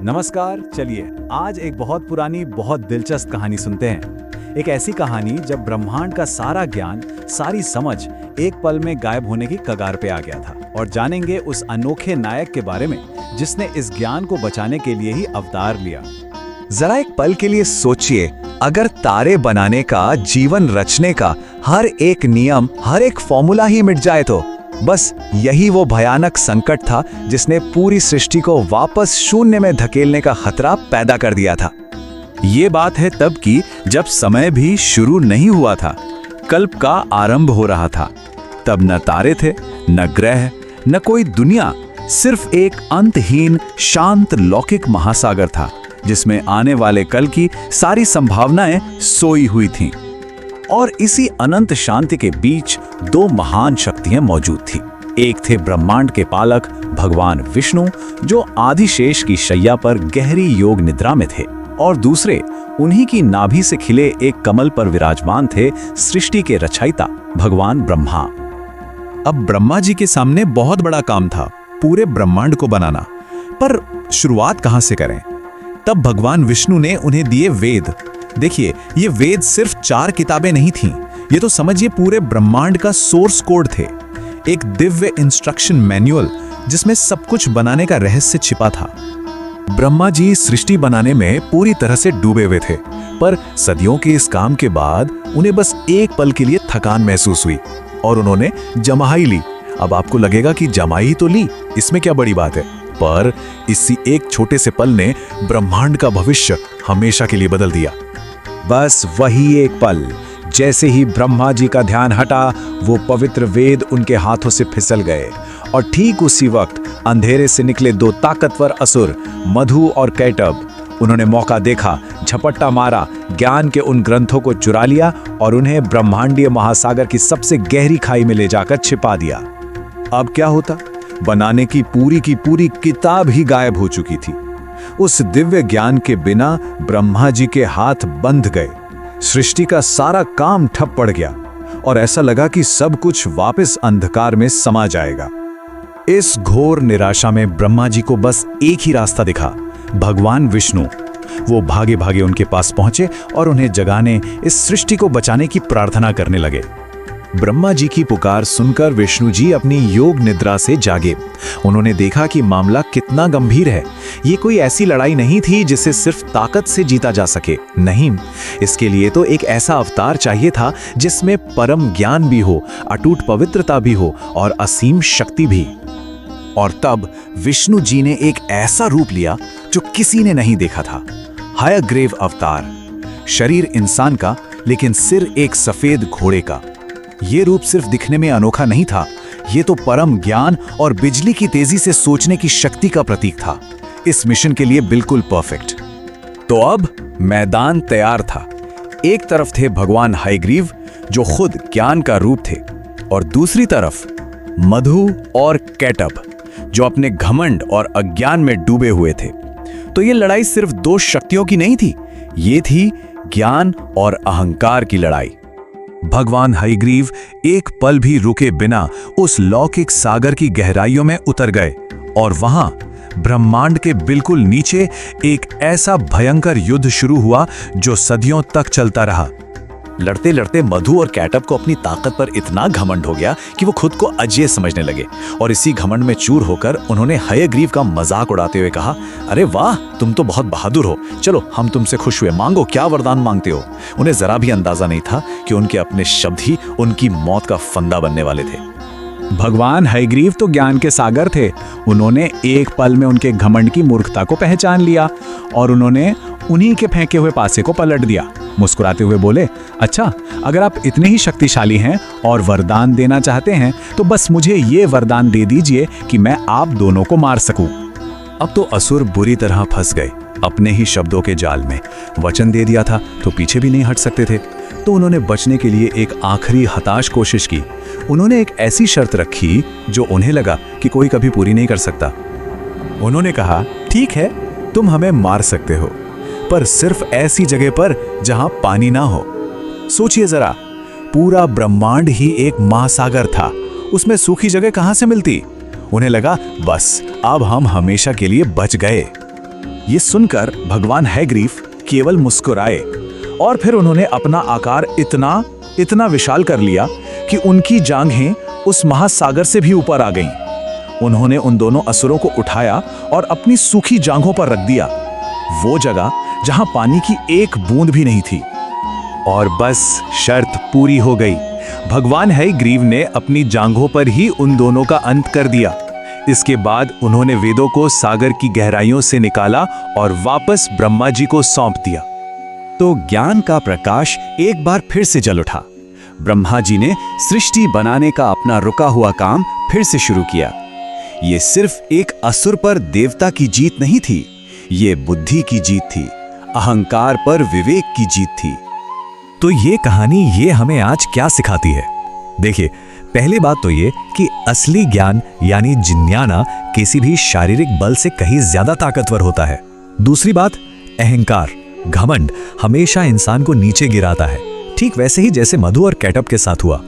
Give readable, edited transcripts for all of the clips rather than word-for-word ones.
नमस्कार। चलिए आज एक बहुत पुरानी बहुत दिलचस्प कहानी सुनते हैं। एक ऐसी कहानी जब ब्रह्मांड का सारा ज्ञान, सारी समझ एक पल में गायब होने की कगार पे आ गया था। और जानेंगे उस अनोखे नायक के बारे में जिसने इस ज्ञान को बचाने के लिए ही अवतार लिया। जरा एक पल के लिए सोचिए, अगर तारे बनाने का, जीवन रचने का हर एक नियम, हर एक फॉर्मूला ही मिट जाए तो बस यही वो भयानक संकट था जिसने पूरी सृष्टि को वापस शून्य में धकेलने का खतरा पैदा कर दिया था। ये बात है तब की जब समय भी शुरू नहीं हुआ था, कल्प का आरंभ हो रहा था। तब न तारे थे, न ग्रह, न कोई दुनिया, सिर्फ एक अंतहीन शांत लौकिक महासागर था जिसमें आने वाले कल की सारी संभावनाएं सोई हुई थीं। और इसी अनंत शांति के बीच दो महान शक्तियां मौजूद थी। एक थे ब्रह्मांड के पालक भगवान विष्णु, जो आदिशेष की शैया पर गहरी योग निद्रा में थे, और दूसरे उन्हीं की नाभि से खिले एक कमल पर विराजमान थे सृष्टि के रचयिता भगवान ब्रह्मा। अब ब्रह्मा जी के सामने बहुत बड़ा काम था, पूरे ब्रह्मांड को बनाना। पर शुरुआत कहां से करें? तब भगवान विष्णु ने उन्हें दिए वेद। देखिए, ये वेद सिर्फ 4 किताबें नहीं थीं, ये तो समझिए पूरे ब्रह्मांड का सोर्स कोड थे। एक दिव्य इंस्ट्रक्शन मैनुअल जिसमें सब कुछ बनाने का रहस्य छिपा था। ब्रह्मा जी सृष्टि बनाने में पूरी तरह से डूबे हुए थे, पर सदियों के इस काम के बाद उन्हें बस एक पल के लिए थकान महसूस हुई और उन्होंने जमाई ली। अब आपको लगेगा कि जमाई तो ली, इसमें क्या बड़ी बात है, पर इसी एक छोटे से पल ने ब्रह्मांड का भविष्य हमेशा के लिए बदल दिया। बस वही एक पल, जैसे ही ब्रह्मा जी का ध्यान हटा, वो पवित्र वेद उनके हाथों से फिसल गए। और ठीक उसी वक्त अंधेरे से निकले 2 ताकतवर असुर, मधु और कैटब। उन्होंने मौका देखा, झपट्टा मारा, ज्ञान के उन ग्रंथों को चुरा लिया और उन्हें ब्रह्मांडीय महासागर की सबसे गहरी खाई में ले जाकर छिपा दिया। अब क्या होता? बनाने की पूरी किताब ही गायब हो चुकी थी। उस दिव्य ज्ञान के बिना ब्रह्मा जी के हाथ बंध गए, सृष्टि का सारा काम ठप पड़ गया और ऐसा लगा कि सब कुछ वापस अंधकार में समा जाएगा। इस घोर निराशा में ब्रह्मा जी को बस एक ही रास्ता दिखा, भगवान विष्णु। वो भागे भागे उनके पास पहुंचे और उन्हें जगाने, इस सृष्टि को बचाने की प्रार्थना करने लगे। ब्रह्मा जी की पुकार सुनकर विष्णु जी अपनी योग निद्रा से जागे। उन्होंने देखा कि मामला कितना गंभीर है। ये कोई ऐसी लड़ाई नहीं थी जिसे सिर्फ ताकत से जीता जा सके, नहीं, इसके लिए तो एक ऐसा अवतार चाहिए था जिसमें परम ज्ञान भी हो, अटूट पवित्रता भी हो और असीम शक्ति भी। और तब विष्णु जी ने एक ऐसा रूप लिया जो किसी ने नहीं देखा था। हयग्रीव अवतार, शरीर इंसान का लेकिन सिर एक सफेद घोड़े का। ये रूप सिर्फ दिखने में अनोखा नहीं था, ये तो परम ज्ञान और बिजली की तेजी से सोचने की शक्ति का प्रतीक था। इस मिशन के लिए बिल्कुल परफेक्ट। तो अब मैदान तैयार था। एक तरफ थे भगवान हयग्रीव, जो खुद ज्ञान का रूप थे, और दूसरी तरफ मधु और कैटब, जो अपने घमंड और अज्ञान में डूबे हुए थे। तो ये लड़ाई सिर्फ 2 शक्तियों की नहीं थी, ये थी ज्ञान और अहंकार की लड़ाई। भगवान हयग्रीव एक पल भी रुके बिना उस लौकिक सागर की गहराइयों में उतर गए और वहां ब्रह्मांड के बिल्कुल नीचे एक ऐसा भयंकर युद्ध शुरू हुआ जो सदियों तक चलता रहा। लड़ते लड़ते मधु और कैटब को अपनी ताकत पर इतना घमंड हो गया कि वो खुद को अजेय समझने लगे, और इसी घमंड में चूर होकर उन्होंने हयग्रीव का मजाक उड़ाते हुए कहा, अरे वाह, तुम तो बहुत बहादुर हो, चलो हम तुमसे खुश हुए, मांगो, क्या वरदान मांगते हो। उन्हें जरा भी अंदाजा नहीं था कि उनके अपने शब्द ही उनकी मौत का फंदा बनने वाले थे। भगवान हयग्रीव तो ज्ञान के सागर थे। उन्होंने एक पल में उनके घमंड की मूर्खता को पहचान लिया और उन्होंने उन्हीं के फेंके हुए पासे को पलट दिया। मुस्कुराते हुए बोले, अच्छा, अगर आप इतने ही शक्तिशाली हैं और वरदान देना चाहते हैं तो बस मुझे ये वरदान दे दीजिए कि मैं आप दोनों को मार सकूं। अब तो असुर बुरी तरह फंस गए अपने ही शब्दों के जाल में। वचन दे दिया था तो पीछे भी नहीं हट सकते थे। तो उन्होंने बचने के लिए एक आखिरी हताश कोशिश की। उन्होंने एक ऐसी शर्त रखी जो उन्हें लगा कि कोई कभी पूरी नहीं कर सकता। उन्होंने कहा, ठीक है, तुम हमें मार सकते हो, पर सिर्फ ऐसी जगह पर जहां पानी ना हो। सोचिए जरा, पूरा ब्रह्मांड ही एक महासागर था, उसमें सूखी जगह कहां से मिलती? उन्हें लगा बस अब हम हमेशा के लिए बच गए। ये सुनकर भगवान हैग्रीव केवल मुस्कुराए और फिर उन्होंने अपना आकार इतना विशाल कर लिया कि उनकी जांघें उस महासागर से भी ऊपर आ गईं। उन्होंने उन दोनों असुरों को उठाया और अपनी सूखी जांघों पर रख दिया, वो जगह जहां पानी की एक बूंद भी नहीं थी। और बस शर्त पूरी हो गई। भगवान हैग्रीव ने अपनी जांघों पर ही उन दोनों का अंत कर दिया। इसके बाद उन्होंने वेदों को सागर की गहराइयों से निकाला और वापस ब्रह्मा जी को सौंप दिया। तो ज्ञान का प्रकाश एक बार फिर से जल उठा। ब्रह्मा जी ने सृष्टि बनाने का अपना रुका हुआ काम फिर से शुरू किया। ये सिर्फ एक असुर पर देवता की जीत नहीं थी, ये बुद्धि की जीत थी, अहंकार पर विवेक की जीत थी। तो ये कहानी ये हमें आज क्या सिखाती है? देखिए, पहली बात तो ये कि असली ज्ञान यानी जिज्ञाना किसी भी शारीरिक बल से कहीं ज्यादा ताकतवर होता है। दूसरी बात, अहंकार, घमंड हमेशा इंसान को नीचे गिराता है, ठीक वैसे ही जैसे मधु और कैटअप के साथ हुआ।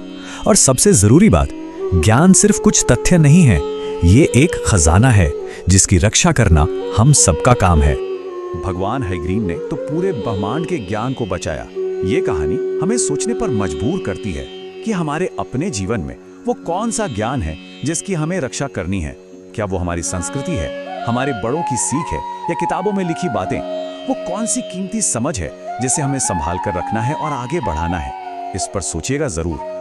और सबसे जरूरी बात, ज्ञान सिर्फ कुछ तथ्य नहीं है, ये एक खजाना है जिसकी रक्षा करना हम सबका काम है। भगवान हैग्रीव ने तो पूरे ब्रह्मांड के ज्ञान को बचाया। ये कहानी हमें सोचने पर मजबूर करती है कि हमारे अपने जीवन में वो कौन सा ज्ञान है जिसकी हमें रक्षा करनी है। क्या वो हमारी संस्कृति है, हमारे बड़ों की सीख है, या किताबों में लिखी बातें? वो कौन सी कीमती समझ है जिसे हमें संभाल कर रखना है और आगे बढ़ाना है? इस पर सोचिएगा जरूर।